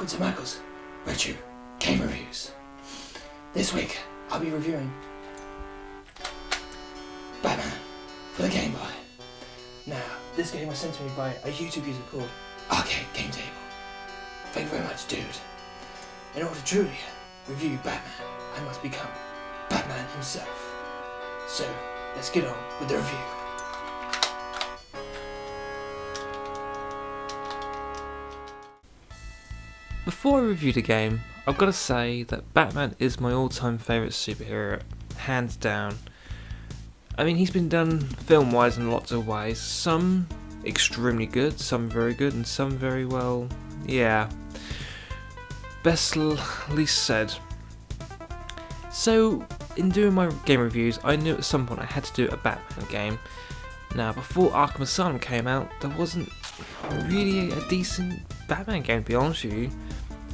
welcome to Michael's Retro Game Reviews. This week I'll be reviewing Batman for the Game Boy. Now, this game was sent to me by a YouTube user called Arcade Game Table. Thank you very much, dude. In order to truly review Batman, I must become Batman himself. So, let's get on with the review. Before I review the game, I've got to say that Batman is my all-time favourite superhero, hands down. I mean, he's been done film-wise in lots of ways, some extremely good, some very good, and some very well, yeah, best least said. So, in doing my game reviews, I knew at some point I had to do a Batman game. Now, before Arkham Asylum came out, there wasn't really a decent Batman game, to be honest with you,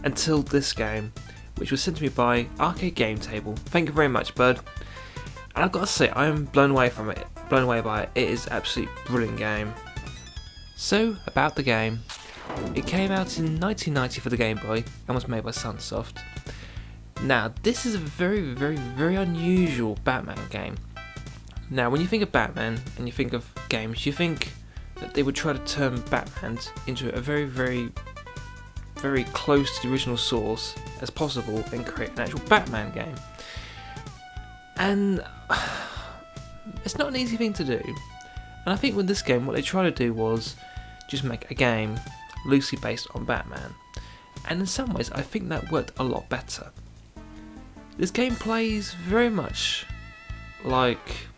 until this game, which was sent to me by Arcade Game Table. Thank you very much, bud. And I've got to say, I am blown away by it. It is an absolutely brilliant game. So, about the game. It came out in 1990 for the Game Boy and was made by Sunsoft. Now, this is a very, very, very unusual Batman game. Now, when you think of Batman and you think of games, you think that they would try to turn Batman into a very, very, very close to the original source as possible and create an actual Batman game. And it's not an easy thing to do. And I think with this game, what they tried to do was just make a game loosely based on Batman. And in some ways, I think that worked a lot better. This game plays very much like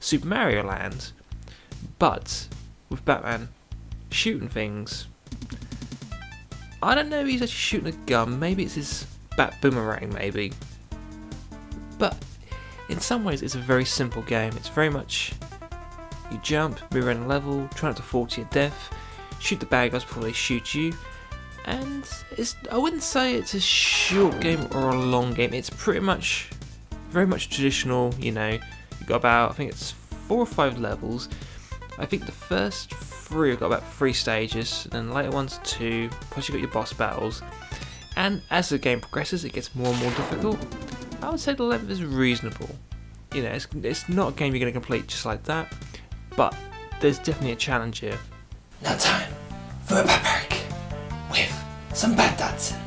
Super Mario Land, but with Batman shooting things. I don't know if he's actually shooting a gun, maybe it's his bat boomerang maybe. But in some ways it's a very simple game. It's very much you jump, move around a level, try not to fall to your death, shoot the bad guys before they shoot you, and I wouldn't say it's a short game or a long game. It's pretty much very much traditional, you know. You've got about, I think it's 4 or 5 levels. I think the first 3 have got about 3 stages, and then the later ones 2, plus you've got your boss battles. And as the game progresses, it gets more and more difficult. I would say the level is reasonable. You know, it's not a game you're going to complete just like that, but there's definitely a challenge here. Now time for a bat break with some bat dancing.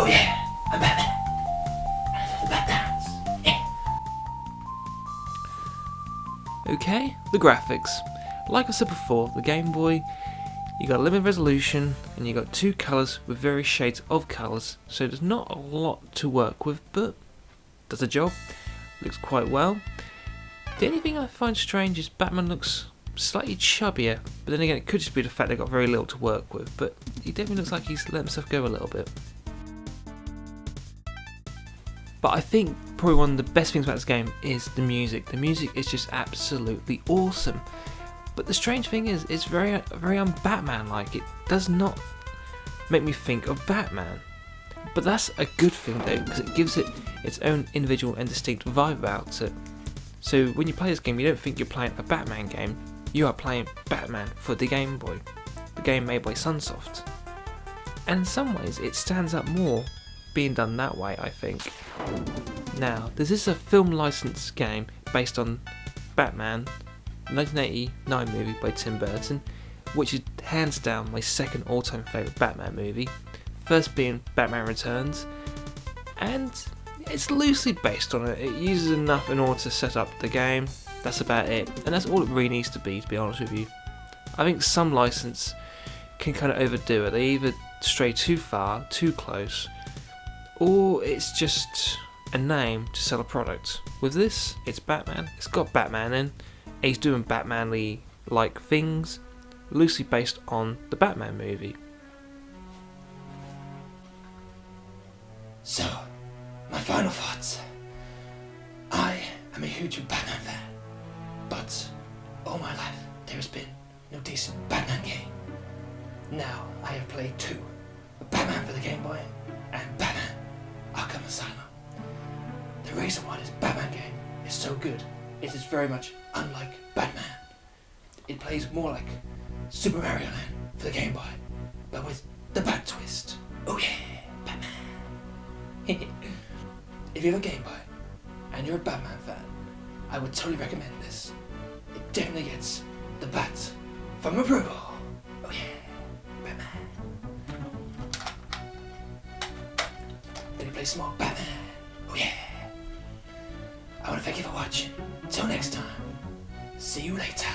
Oh yeah, I'm Batman. The bat dance. Yeah. Okay, the graphics. Like I said before, the Game Boy, you got a limited resolution and you got 2 colours with various shades of colours, so there's not a lot to work with, but does the job. Looks quite well. The only thing I find strange is Batman looks slightly chubbier, but then again it could just be the fact they've got very little to work with, but he definitely looks like he's let himself go a little bit. But I think probably one of the best things about this game is the music. The music is just absolutely awesome. But the strange thing is, it's very, very un-Batman-like. It does not make me think of Batman. But that's a good thing though, because it gives it its own individual and distinct vibe about it. So when you play this game, you don't think you're playing a Batman game. You are playing Batman for the Game Boy. The game made by Sunsoft. And in some ways, it stands up more being done that way, I think. Now, this is a film licensed game based on Batman, the 1989 movie by Tim Burton, which is hands down my second all-time favourite Batman movie, first being Batman Returns, and it's loosely based on it. It uses enough in order to set up the game, that's about it, and that's all it really needs to be honest with you. I think some license can kind of overdo it. They either stray too far, too close, or it's just a name to sell a product. With this, it's Batman, it's got Batman in, and he's doing Batmanly like things, loosely based on the Batman movie. So, my final thoughts. I am a huge Batman fan, but all my life there has been no decent Batman game. Now I have played two, Batman for the Game Boy and Batman Arkham Asylum. The reason why this Batman game is so good is it's very much unlike Batman. It plays more like Super Mario Land for the Game Boy, but with the Bat twist. Oh yeah, Batman. If you have a Game Boy and you're a Batman fan, I would totally recommend this. It definitely gets the Bat from approval. Oh yeah, Batman. Then you play small Batman. Oh yeah. I want to thank you for watching. Till next time. See you later.